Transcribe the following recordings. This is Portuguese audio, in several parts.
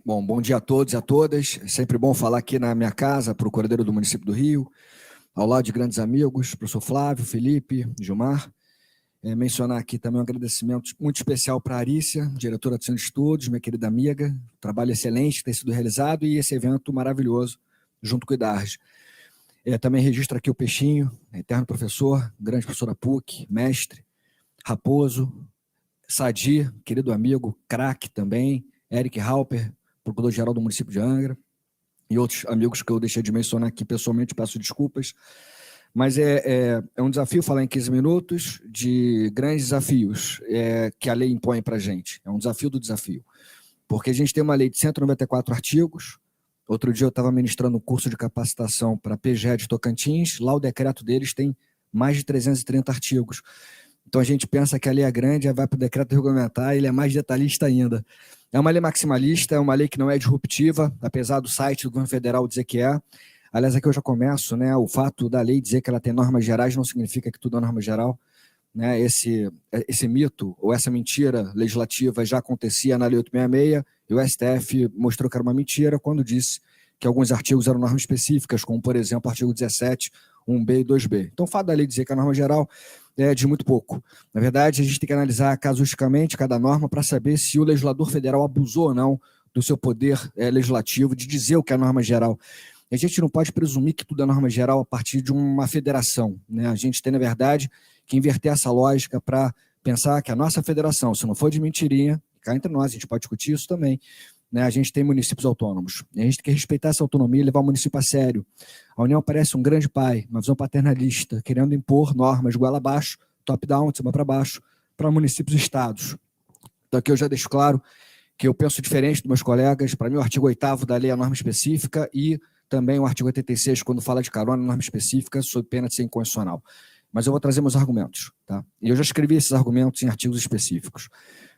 Bom dia a todos e a todas. É sempre bom falar aqui na minha casa, procuradouro do município do Rio, ao lado de grandes amigos, professor Flávio, Felipe, Gilmar. Mencionar aqui também um agradecimento muito especial para a Arícia, diretora do Centro de Estudos, minha querida amiga, trabalho excelente que tem sido realizado e esse evento maravilhoso junto com o IDARS. Também registro aqui o Peixinho, eterno professor, grande professor da PUC, mestre, Raposo, Sadi, querido amigo, craque também, Eric Halper, procurador-geral do município de Angra, e outros amigos que eu deixei de mencionar aqui pessoalmente, peço desculpas, mas é um desafio falar em 15 minutos de grandes desafios que a lei impõe para a gente, é um desafio do desafio, porque a gente tem uma lei de 194 artigos, outro dia eu estava ministrando um curso de capacitação para a PGE de Tocantins, lá o decreto deles tem mais de 330 artigos, então a gente pensa que a lei é grande, aí vai para o decreto regulamentar, ele é mais detalhista ainda. É uma lei maximalista, é uma lei que não é disruptiva, apesar do site do governo federal dizer que é. Aliás, aqui eu já começo, né? O fato da lei dizer que ela tem normas gerais não significa que tudo é norma geral. Né? Esse mito, ou essa mentira legislativa já acontecia na Lei 866, e o STF mostrou que era uma mentira quando disse que alguns artigos eram normas específicas, como, por exemplo, o artigo 17, 1B e 2B. Então, o fato da lei dizer que é norma geral é de muito pouco. Na verdade, a gente tem que analisar casuisticamente cada norma para saber se o legislador federal abusou ou não do seu poder legislativo de dizer o que é norma geral. A gente não pode presumir que tudo é norma geral a partir de uma federação. Né? A gente tem, na verdade, que inverter essa lógica para pensar que a nossa federação, se não for de mentirinha, cá entre nós, a gente pode discutir isso também, né? A gente tem municípios autônomos. A gente tem que respeitar essa autonomia e levar o município a sério. A União parece um grande pai, uma visão paternalista, querendo impor normas de goela abaixo, top-down, de cima para baixo, para municípios e estados. Então aqui eu já deixo claro que eu penso diferente dos meus colegas. Para mim o artigo 8º da lei é a norma específica e também o artigo 86, quando fala de carona, norma específica, sob pena de ser inconstitucional. Mas eu vou trazer meus argumentos. Tá? E eu já escrevi esses argumentos em artigos específicos.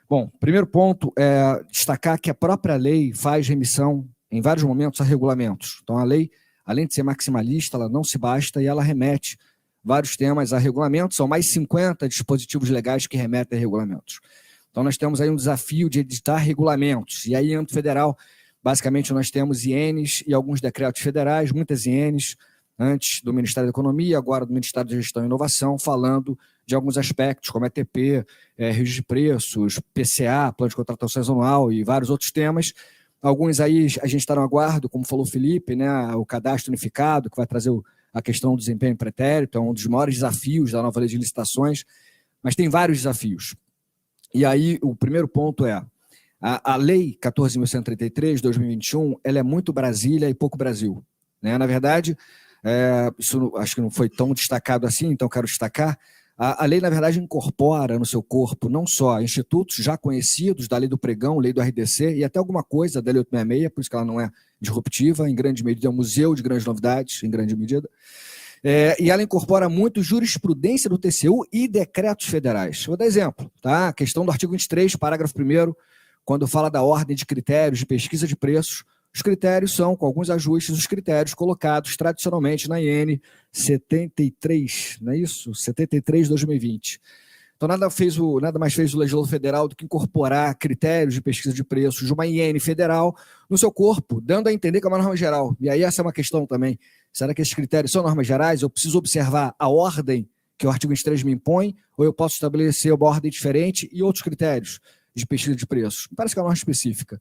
Bom, primeiro ponto é destacar que a própria lei faz remissão, em vários momentos, a regulamentos. Então, a lei, além de ser maximalista, ela não se basta e ela remete vários temas a regulamentos. São mais 50 dispositivos legais que remetem a regulamentos. Então, nós temos aí um desafio de editar regulamentos. E aí, em âmbito federal, basicamente, nós temos INs e alguns decretos federais, muitas INs, antes do Ministério da Economia, agora do Ministério da Gestão e Inovação, falando de alguns aspectos, como ETP, registro de preços, PCA, plano de contratações anual e vários outros temas. Alguns aí a gente está no aguardo, como falou o Felipe, né, o cadastro unificado, que vai trazer a questão do desempenho pretérito, é um dos maiores desafios da nova lei de licitações, mas tem vários desafios. E aí o primeiro ponto é, a lei 14.133, de 2021, ela é muito Brasília e pouco Brasil. Né? Na verdade, isso acho que não foi tão destacado assim, então quero destacar, a lei, na verdade, incorpora no seu corpo não só institutos já conhecidos da lei do pregão, lei do RDC, e até alguma coisa da lei 866, por isso que ela não é disruptiva, em grande medida é um museu de grandes novidades, em grande medida, e ela incorpora muito jurisprudência do TCU e decretos federais. Vou dar exemplo, tá? A questão do artigo 23, parágrafo 1º, quando fala da ordem de critérios de pesquisa de preços, os critérios são, com alguns ajustes, os critérios colocados tradicionalmente na IN 73, não é isso? 73 de 2020. Então, nada mais fez o legislador federal do que incorporar critérios de pesquisa de preços de uma IN federal no seu corpo, dando a entender que é uma norma geral. E aí essa é uma questão também. Será que esses critérios são normas gerais? Eu preciso observar a ordem que o artigo 23 me impõe, ou eu posso estabelecer uma ordem diferente e outros critérios de pesquisa de preços? Parece que é uma norma específica.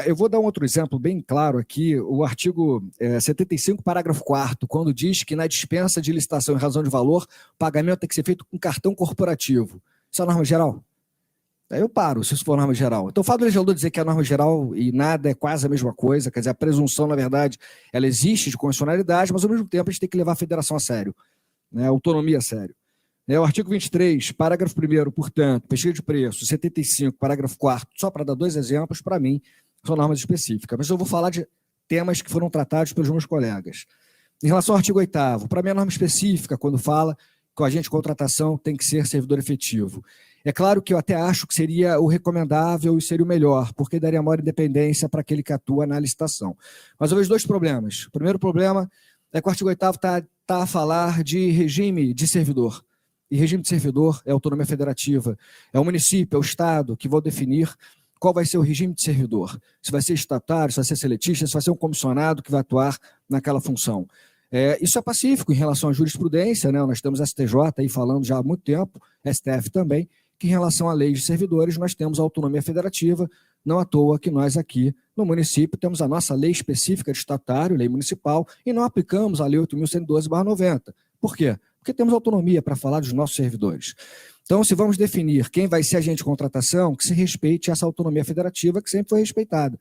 Eu vou dar um outro exemplo bem claro aqui, o artigo 75, parágrafo 4º, quando diz que na dispensa de licitação em razão de valor, o pagamento tem que ser feito com cartão corporativo. Isso é norma geral? Aí eu paro, se isso for norma geral. Então, o fato do legislador dizer que é norma geral e nada é quase a mesma coisa, quer dizer, a presunção, na verdade, ela existe de constitucionalidade, mas, ao mesmo tempo, a gente tem que levar a federação a sério, né? A autonomia a sério. O artigo 23, parágrafo 1º, portanto, pesquisa de preço, 75, parágrafo 4º, só para dar dois exemplos, para mim, são normas específicas, mas eu vou falar de temas que foram tratados pelos meus colegas. Em relação ao artigo 8º, para mim é norma específica quando fala que o agente de contratação tem que ser servidor efetivo. É claro que eu até acho que seria o recomendável e seria o melhor, porque daria maior independência para aquele que atua na licitação. Mas eu vejo dois problemas. O primeiro problema é que o artigo 8º está a falar de regime de servidor. E regime de servidor é autonomia federativa. É o município, é o Estado que vão definir qual vai ser o regime de servidor. Se vai ser estatutário, se vai ser seletista, se vai ser um comissionado que vai atuar naquela função. Isso é pacífico em relação à jurisprudência, né? Nós temos STJ aí falando já há muito tempo, STF também, que em relação à lei de servidores nós temos a autonomia federativa, não à toa que nós aqui no município temos a nossa lei específica de estatutário, lei municipal, e não aplicamos a lei 8.112/90. Por quê? Porque temos autonomia para falar dos nossos servidores. Então, se vamos definir quem vai ser agente de contratação, que se respeite essa autonomia federativa que sempre foi respeitada.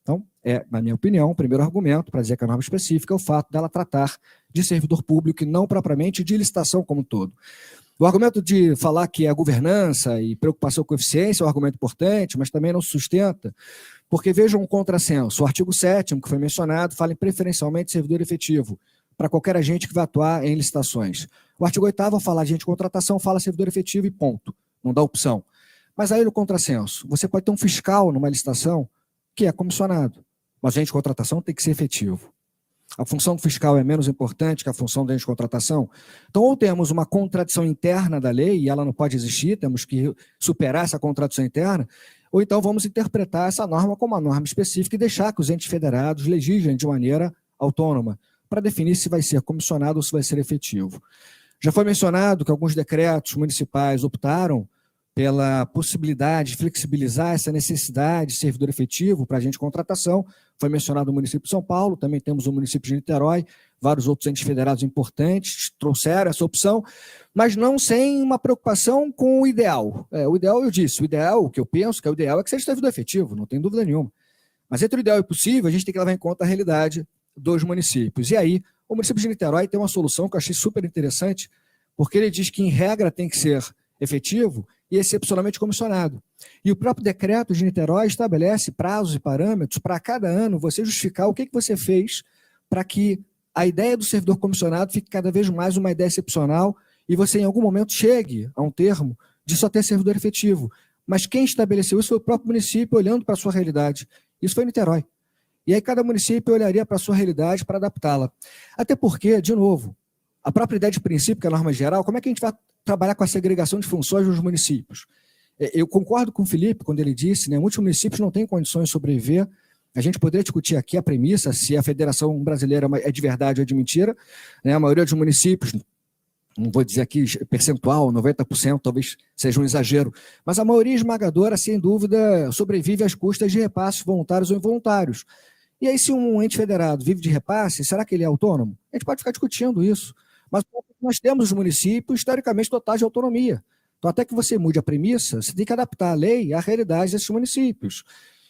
Então, na minha opinião, o primeiro argumento para dizer que a norma específica é o fato dela tratar de servidor público e não propriamente de licitação como um todo. O argumento de falar que a governança e preocupação com eficiência é um argumento importante, mas também não se sustenta, porque vejam um contrassenso. O artigo 7º, que foi mencionado, fala em preferencialmente servidor efetivo, para qualquer agente que vai atuar em licitações. O artigo 8º, ao falar de agente de contratação, fala servidor efetivo e ponto, não dá opção. Mas aí no contrassenso, você pode ter um fiscal numa licitação que é comissionado, mas o agente de contratação tem que ser efetivo. A função do fiscal é menos importante que a função do agente de contratação. Então, ou temos uma contradição interna da lei, e ela não pode existir, temos que superar essa contradição interna, ou então vamos interpretar essa norma como uma norma específica e deixar que os entes federados legislem de maneira autônoma, para definir se vai ser comissionado ou se vai ser efetivo. Já foi mencionado que alguns decretos municipais optaram pela possibilidade de flexibilizar essa necessidade de servidor efetivo para agente de contratação. Foi mencionado o município de São Paulo, também temos o município de Niterói, vários outros entes federados importantes trouxeram essa opção, mas não sem uma preocupação com o ideal. O ideal, eu disse, o ideal, o que eu penso que é o ideal é que seja servidor efetivo, não tem dúvida nenhuma. Mas entre o ideal e o possível, a gente tem que levar em conta a realidade dos municípios. E aí, o município de Niterói tem uma solução que eu achei super interessante, porque ele diz que, em regra, tem que ser efetivo e excepcionalmente comissionado. E o próprio decreto de Niterói estabelece prazos e parâmetros para cada ano você justificar o que você fez para que a ideia do servidor comissionado fique cada vez mais uma ideia excepcional e você em algum momento chegue a um termo de só ter servidor efetivo. Mas quem estabeleceu isso foi o próprio município olhando para a sua realidade. Isso foi Niterói. E aí cada município olharia para a sua realidade para adaptá-la. Até porque, de novo, a própria ideia de princípio, que é a norma geral, como é que a gente vai trabalhar com a segregação de funções nos municípios? Eu concordo com o Felipe quando ele disse, né, muitos municípios não têm condições de sobreviver. A gente poderia discutir aqui a premissa se a Federação Brasileira é de verdade ou de mentira. Né, a maioria dos municípios, não vou dizer aqui percentual, 90% talvez seja um exagero, mas a maioria esmagadora, sem dúvida, sobrevive às custas de repasses voluntários ou involuntários. E aí, se um ente federado vive de repasse, será que ele é autônomo? A gente pode ficar discutindo isso. Mas nós temos os municípios, historicamente, totais de autonomia. Então, até que você mude a premissa, você tem que adaptar a lei à realidade desses municípios.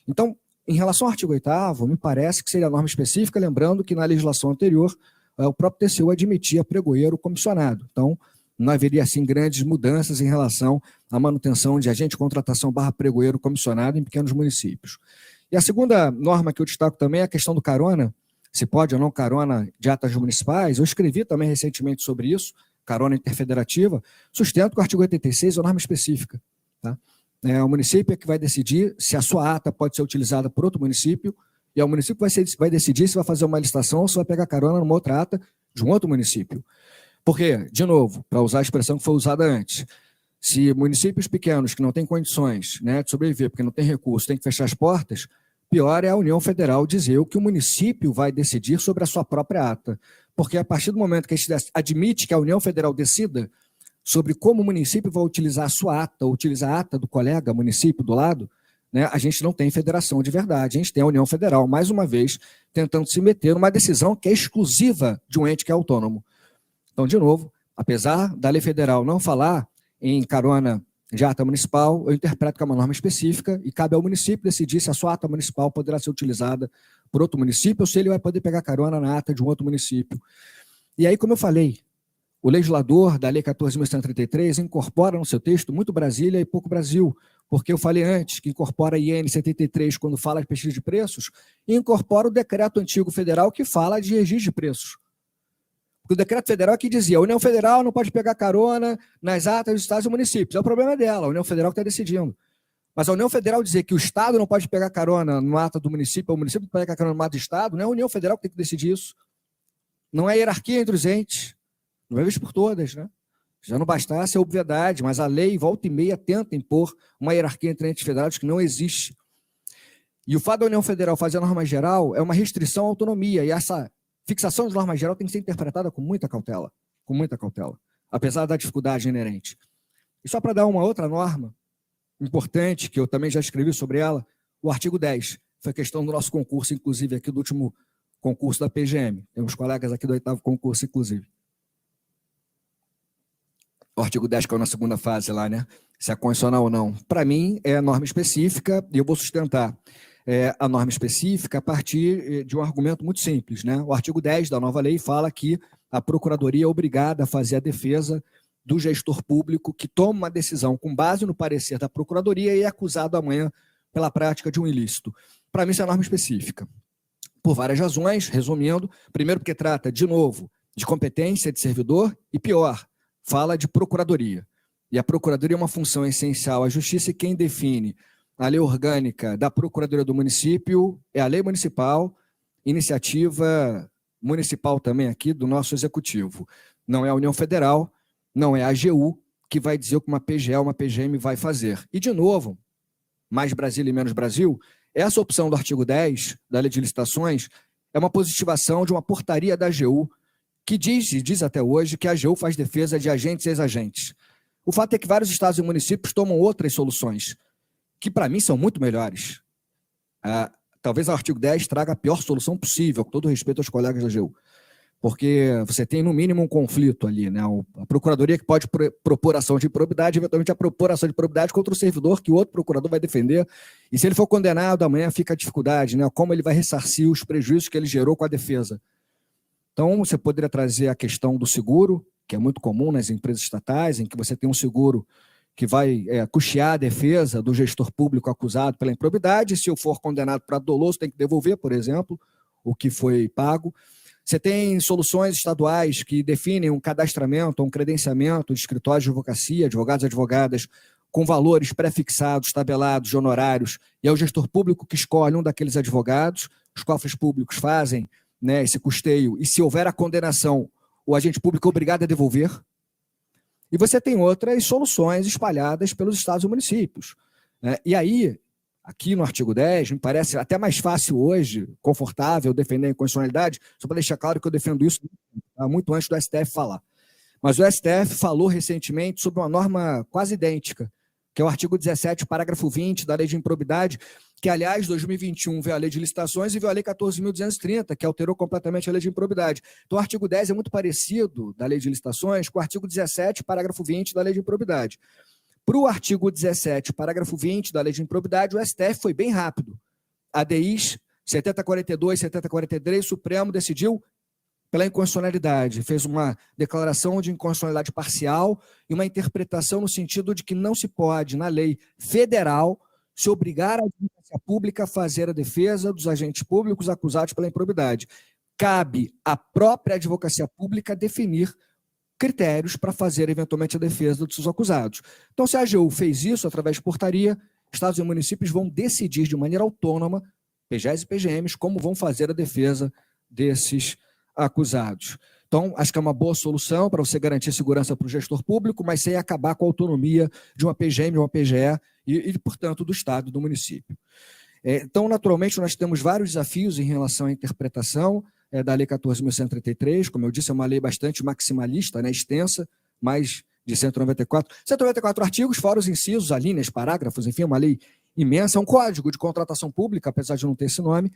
Então, em relação ao artigo 8º, me parece que seria a norma específica, lembrando que na legislação anterior, o próprio TCU admitia pregoeiro comissionado. Então, não haveria, assim, grandes mudanças em relação à manutenção de agente de contratação / pregoeiro comissionado em pequenos municípios. E a segunda norma que eu destaco também é a questão do carona, se pode ou não carona de atas municipais. Eu escrevi também recentemente sobre isso, carona interfederativa, sustento que o artigo 86 é uma norma específica. Tá? O município é que vai decidir se a sua ata pode ser utilizada por outro município, e o município vai decidir se vai fazer uma licitação ou se vai pegar carona numa outra ata de um outro município. Porque, de novo, para usar a expressão que foi usada antes, se municípios pequenos que não têm condições, né, de sobreviver, porque não tem recurso, têm que fechar as portas, pior é a União Federal dizer o que o município vai decidir sobre a sua própria ata. Porque a partir do momento que a gente admite que a União Federal decida sobre como o município vai utilizar a sua ata, ou utilizar a ata do colega município do lado, né, a gente não tem federação de verdade. A gente tem a União Federal, mais uma vez, tentando se meter numa decisão que é exclusiva de um ente que é autônomo. Então, de novo, apesar da lei federal não falar em carona de ata municipal, eu interpreto que é uma norma específica e cabe ao município decidir se a sua ata municipal poderá ser utilizada por outro município ou se ele vai poder pegar carona na ata de um outro município. E aí, como eu falei, o legislador da Lei 14.133 incorpora no seu texto muito Brasília e pouco Brasil, porque eu falei antes que incorpora a IN 73 quando fala de pesquisa de preços e incorpora o decreto antigo federal que fala de registro de preços. Porque o decreto federal que dizia a União Federal não pode pegar carona nas atas dos estados e municípios. É o problema dela, a União Federal que está decidindo. Mas a União Federal dizer que o estado não pode pegar carona no ata do município, ou o município não pode pegar carona no ata do estado, não é a União Federal que tem que decidir isso. Não é hierarquia entre os entes. Não é vez por todas, né? Já não bastasse a obviedade, mas a lei, volta e meia, tenta impor uma hierarquia entre entes federados que não existe. E o fato da União Federal fazer a norma geral é uma restrição à autonomia, e essa fixação de norma geral tem que ser interpretada com muita cautela, apesar da dificuldade inerente. E só para dar uma outra norma importante, que eu também já escrevi sobre ela, o artigo 10, foi questão do nosso concurso, inclusive aqui do último concurso da PGM. Temos colegas aqui do 8º concurso, inclusive. O artigo 10 caiu na segunda fase lá, né? Se é constitucional ou não. Para mim, é a norma específica, e eu vou sustentar a norma específica a partir de um argumento muito simples, né? O artigo 10 da nova lei fala que a Procuradoria é obrigada a fazer a defesa do gestor público que toma uma decisão com base no parecer da Procuradoria e é acusado amanhã pela prática de um ilícito. Para mim, isso é norma específica. Por várias razões, resumindo, primeiro porque trata, de novo, de competência de servidor e, pior, fala de procuradoria. E a procuradoria é uma função essencial à justiça e quem define a lei orgânica da Procuradoria do município é a lei municipal, iniciativa municipal também aqui do nosso executivo. Não é a União Federal, não é a AGU que vai dizer o que uma PGE ou uma PGM vai fazer. E, de novo, mais Brasília e menos Brasil, essa opção do artigo 10 da Lei de Licitações é uma positivação de uma portaria da AGU que diz até hoje que a AGU faz defesa de agentes e ex-agentes. O fato é que vários estados e municípios tomam outras soluções, que para mim são muito melhores. Talvez o artigo 10 traga a pior solução possível, com todo respeito aos colegas da AGU, porque você tem, no mínimo, um conflito ali, né? A Procuradoria que pode propor ação de improbidade, eventualmente a propor ação de improbidade contra o servidor que o outro procurador vai defender, e se ele for condenado, amanhã fica a dificuldade, né? Como ele vai ressarcir os prejuízos que ele gerou com a defesa. Então, você poderia trazer a questão do seguro, que é muito comum nas empresas estatais, em que você tem um seguro que vai custear a defesa do gestor público acusado pela improbidade, se eu for condenado para doloso, tem que devolver, por exemplo, o que foi pago. Você tem soluções estaduais que definem um cadastramento, um credenciamento de escritórios de advocacia, advogados e advogadas, com valores pré-fixados, tabelados, de honorários, e é o gestor público que escolhe um daqueles advogados, os cofres públicos fazem, né, esse custeio, e se houver a condenação, o agente público é obrigado a devolver. E você tem outras soluções espalhadas pelos estados e municípios, né? E aí, aqui no artigo 10, me parece até mais fácil hoje, confortável, defender a inconstitucionalidade, só para deixar claro que eu defendo isso muito antes do STF falar. Mas o STF falou recentemente sobre uma norma quase idêntica, que é o artigo 17, parágrafo 20 da Lei de Improbidade, que, aliás, 2021 veio a Lei de Licitações e veio a Lei 14.230, que alterou completamente a Lei de Improbidade. Então, o artigo 10 é muito parecido da Lei de Licitações com o artigo 17, parágrafo 20 da Lei de Improbidade. Para o artigo 17, parágrafo 20 da Lei de Improbidade, o STF foi bem rápido. ADIs 7042, 7043, o Supremo decidiu pela inconstitucionalidade, fez uma declaração de inconstitucionalidade parcial e uma interpretação no sentido de que não se pode, na lei federal, se obrigar a advocacia pública a fazer a defesa dos agentes públicos acusados pela improbidade. Cabe à própria advocacia pública definir critérios para fazer, eventualmente, a defesa dos seus acusados. Então, se a AGU fez isso através de portaria, estados e municípios vão decidir de maneira autônoma, PGEs e PGMs, como vão fazer a defesa desses acusados. Então, acho que é uma boa solução para você garantir segurança para o gestor público, mas sem acabar com a autonomia de uma PGM, de uma PGE e portanto, do Estado e do município. Então, naturalmente, nós temos vários desafios em relação à interpretação da Lei 14.133, como eu disse, é uma lei bastante maximalista, né, extensa, mais de 194 artigos, fora os incisos, alíneas, parágrafos, enfim, uma lei imensa, é um código de contratação pública, apesar de não ter esse nome,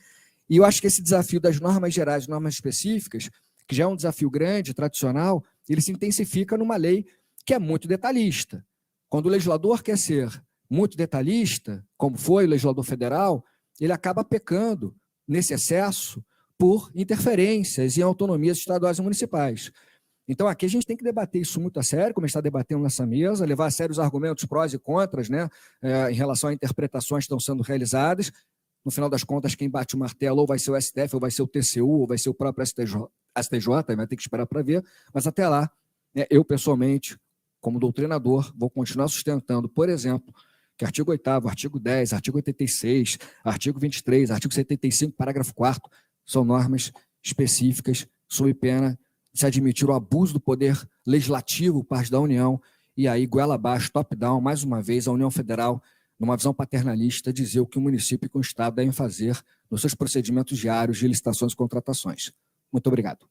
e eu acho que esse desafio das normas gerais, normas específicas, que já é um desafio grande, tradicional, ele se intensifica numa lei que é muito detalhista. Quando o legislador quer ser muito detalhista, como foi o legislador federal, ele acaba pecando nesse excesso por interferências em autonomias estaduais e municipais. Então, aqui a gente tem que debater isso muito a sério, como a gente está debatendo nessa mesa, levar a sério os argumentos prós e contras, né, em relação a interpretações que estão sendo realizadas. No final das contas, quem bate o martelo ou vai ser o STF, ou vai ser o TCU, ou vai ser o próprio STJ, vai ter que esperar para ver, mas até lá, eu pessoalmente, como doutrinador, vou continuar sustentando, por exemplo, que artigo 8º, artigo 10, artigo 86, artigo 23, artigo 75, parágrafo 4º, são normas específicas, sob pena de se admitir o abuso do poder legislativo por parte da União, e aí, goela abaixo, top-down, mais uma vez, a União Federal numa visão paternalista, dizer o que o município e o Estado devem fazer nos seus procedimentos diários de licitações e contratações. Muito obrigado.